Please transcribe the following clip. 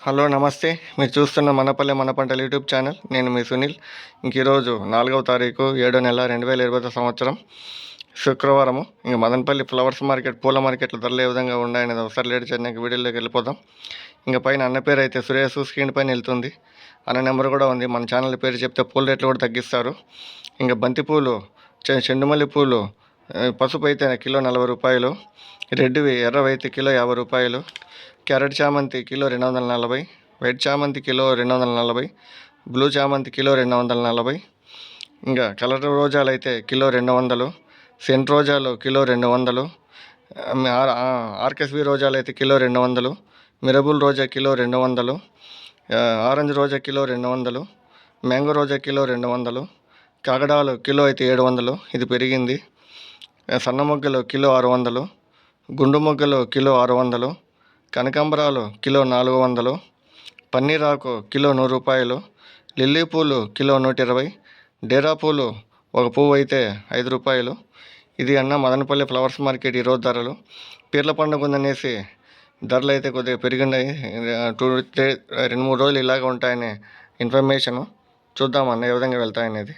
Hello నమస్తే. మీరు చూస్తున్న మనపల్లె మన పంటల యూట్యూబ్ ఛానల్. నేను మీ సునీల్. ఈరోజు 4వ తారీఖు 7వ నెల 2020 సంవత్సరం శుక్రవారము. మదనపల్లి ఫ్లవర్స్ మార్కెట్, పూల మార్కెట్ల ధరలు ఏ విధంగా ఉన్నాయనేది ఒకసారి లేట్ చేయడానికి వీడియోలోకి వెళ్ళిపోదాం. పైన అన్న పేరు అయితే సురేష్ స్క్రీన్ పైన వెళ్తుంది. అన్న నెంబర్ కూడా ఉంది. మన ఛానల్ పేరు చెప్తే పూల రేట్లు కూడా తగ్గిస్తారు. బంతిపూలు, చెండుమల్లి పూలు, పసుపు అయితే కిలో 40 రూపాయలు, రెడ్డివి ఎర్రవి అయితే కిలో 50 రూపాయలు, క్యారెట్ చామంతి కిలో 240, వైట్ చామంతి కిలో 240, బ్లూ చామంతి కిలో 240, కలర్ రోజాలు అయితే కిలో 200, సెంట్ రోజాలు కిలో 200, ఆర్కెస్వి రోజాలు అయితే కిలో 200, మిరబుల్ రోజా కిలో 200, ఆరెంజ్ రోజా కిలో 200, మ్యాంగో రోజా కిలో 200, కాగడాలు కిలో అయితే 700, ఇది పెరిగింది. సన్న మొగ్గలు కిలో 600, గుండు మొగ్గలు కిలో 600, కనకాంబరాలు కిలో 400, పన్నీరాకు కిలో 100 రూపాయలు, లిల్లీ పూలు కిలో 120, డేరా పూలు ఒక పువ్వు అయితే 5 రూపాయలు. ఇది అన్న మదనపల్లి ఫ్లవర్స్ మార్కెట్ ఈరోజు ధరలు. పీర్ల పండుగ ఉందనేసి ధరలు అయితే కొద్దిగా పెరిగినాయి. 2-3 రోజులు ఇలాగ ఉంటాయనే ఇన్ఫర్మేషను. చూద్దామన్న ఏ విధంగా వెళ్తాయనేది.